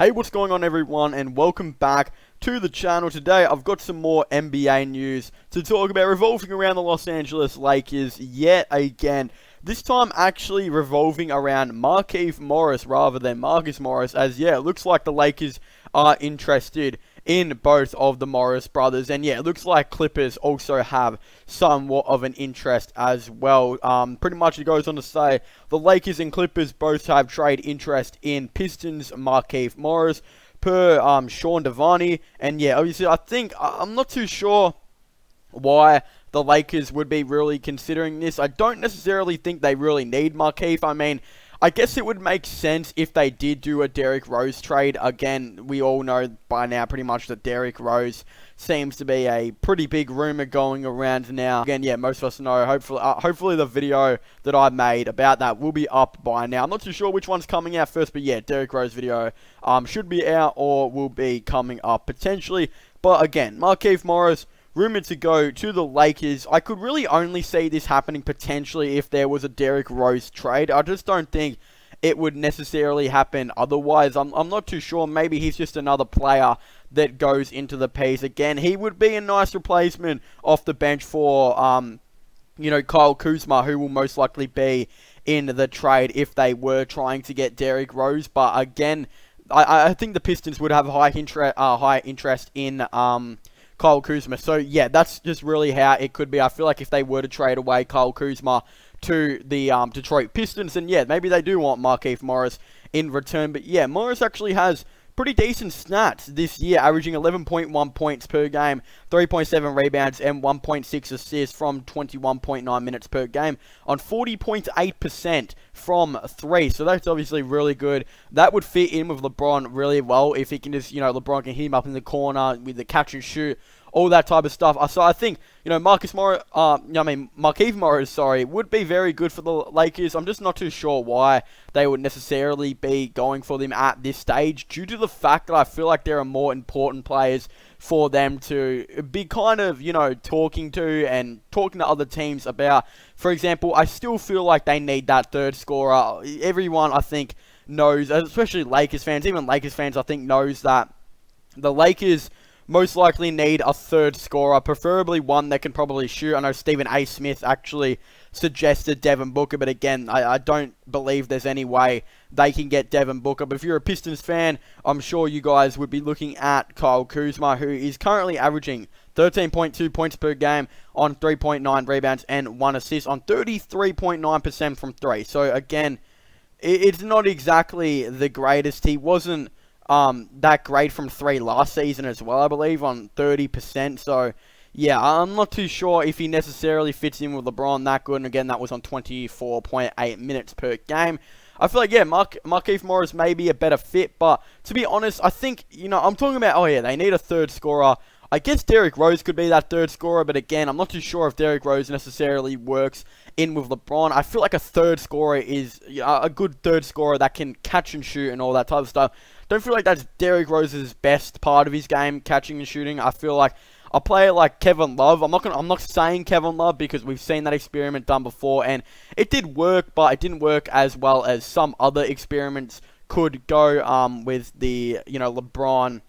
Hey, what's going on everyone, and welcome back to the channel. Today I've got some more NBA news to talk about revolving around the Los Angeles Lakers yet again. This time actually revolving around Markieff Morris rather than Marcus Morris, as it looks like the Lakers are interested in both of the Morris brothers, and it looks like Clippers also have somewhat of an interest as well. Pretty much it goes on to say the Lakers and Clippers both have trade interest in Pistons Markieff Morris per Sean Devani, and obviously I'm not too sure why the Lakers would be really considering this. I don't necessarily think they really need Markieff. I mean, I guess it would make sense if they did do a Derrick Rose trade. Again, we all know by now pretty much that Derrick Rose seems to be a pretty big rumor going around now. Again, most of us know. Hopefully the video that I made about that will be up by now. I'm not too sure which one's coming out first, but Derrick Rose video should be out or will be coming up potentially. But again, Markieff Morris rumored to go to the Lakers. I could really only see this happening potentially if there was a Derrick Rose trade. I just don't think it would necessarily happen otherwise. I'm not too sure. Maybe he's just another player that goes into the piece. Again, he would be a nice replacement off the bench for, Kyle Kuzma, who will most likely be in the trade if they were trying to get Derrick Rose. But again, I think the Pistons would have high interest in Kyle Kuzma. So that's just really how it could be. I feel like if they were to trade away Kyle Kuzma to the Detroit Pistons, then maybe they do want Markieff Morris in return. But Morris actually has pretty decent stats this year, averaging 11.1 points per game, 3.7 rebounds, and 1.6 assists from 21.9 minutes per game on 40.8% from 3. So that's obviously really good. That would fit in with LeBron really well if he can just, LeBron can hit him up in the corner with the catch and shoot, all that type of stuff. So I think, Markieff Morris, would be very good for the Lakers. I'm just not too sure why they would necessarily be going for them at this stage, due to the fact that I feel like there are more important players for them to be kind of, talking to other teams about. For example, I still feel like they need that third scorer. Everyone, I think, knows, especially Lakers fans, even Lakers fans, I think, knows that the Lakers most likely need a third scorer, preferably one that can probably shoot. I know Stephen A. Smith actually suggested Devin Booker, but again, I don't believe there's any way they can get Devin Booker. But if you're a Pistons fan, I'm sure you guys would be looking at Kyle Kuzma, who is currently averaging 13.2 points per game on 3.9 rebounds and 1 assist on 33.9% from 3. So again, it's not exactly the greatest. He wasn't that great from 3 last season as well, I believe, on 30%. So I'm not too sure if he necessarily fits in with LeBron that good. And again, that was on 24.8 minutes per game. I feel like, Markieff Morris may be a better fit. But to be honest, I think, I'm talking about, they need a third scorer. I guess Derrick Rose could be that third scorer, but again, I'm not too sure if Derrick Rose necessarily works in with LeBron. I feel like a third scorer is a good third scorer that can catch and shoot and all that type of stuff. Don't feel like that's Derrick Rose's best part of his game, catching and shooting. I feel like a player like Kevin Love, I'm not saying Kevin Love because we've seen that experiment done before and it did work, but it didn't work as well as some other experiments could go with the LeBron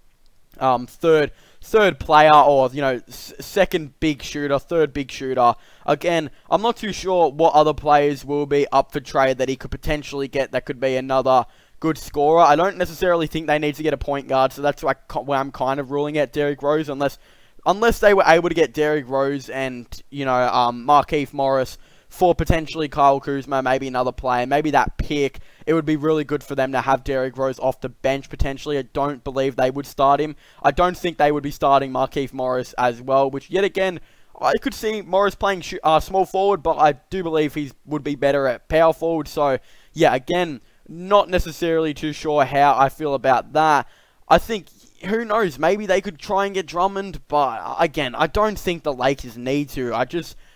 third player, or second big shooter, third big shooter. Again, I'm not too sure what other players will be up for trade that he could potentially get that could be another good scorer. I don't necessarily think they need to get a point guard, so that's why I'm kind of ruling out Derrick Rose, unless they were able to get Derrick Rose and Markieff Morris for potentially Kyle Kuzma, maybe another player, maybe that pick. It would be really good for them to have Derrick Rose off the bench potentially. I don't believe they would start him. I don't think they would be starting Markieff Morris as well, which yet again, I could see Morris playing small forward, but I do believe he would be better at power forward. So again, not necessarily too sure how I feel about that. I think, who knows, maybe they could try and get Drummond, but again, I don't think the Lakers need to.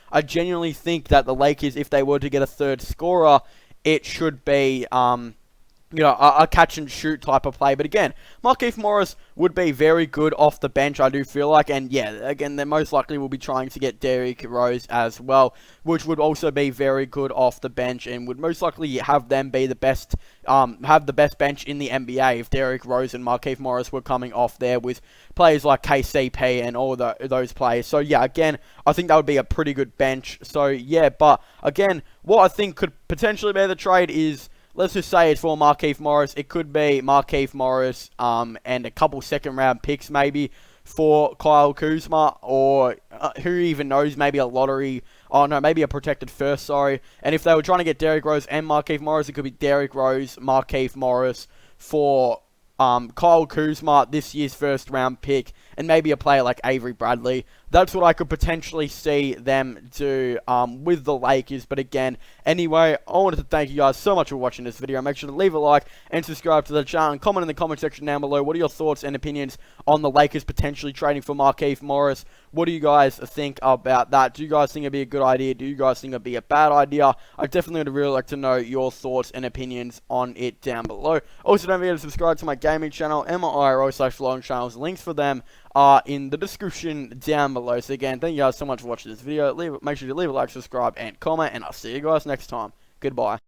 I genuinely think that the Lakers, if they were to get a third scorer, it should be a catch and shoot type of play. But again, Markieff Morris would be very good off the bench, I do feel like. And yeah, again, they most likely will be trying to get Derrick Rose as well, which would also be very good off the bench and would most likely have them be the best, have the best bench in the NBA if Derrick Rose and Markieff Morris were coming off there with players like KCP and all those players. So yeah, again, I think that would be a pretty good bench. So yeah, but again, what I think could potentially be the trade is, let's just say it's for Markieff Morris. It could be Markieff Morris and a couple second-round picks maybe for Kyle Kuzma, or who even knows, maybe a lottery. Oh, no, maybe a protected first, sorry. And if they were trying to get Derrick Rose and Markieff Morris, it could be Derrick Rose, Markieff Morris for Kyle Kuzma, this year's first-round pick, and maybe a player like Avery Bradley. That's what I could potentially see them do with the Lakers. But again, anyway, I wanted to thank you guys so much for watching this video. Make sure to leave a like and subscribe to the channel, and comment in the comment section down below. What are your thoughts and opinions on the Lakers potentially trading for Markieff Morris? What do you guys think about that? Do you guys think it'd be a good idea? Do you guys think it'd be a bad idea? I definitely would really like to know your thoughts and opinions on it down below. Also, don't forget to subscribe to my gaming channel and my IRL/vlog channels. Links for them are in the description down below. So again, thank you guys so much for watching this video. Make sure to leave a like, subscribe, and comment, and I'll see you guys next time. Goodbye.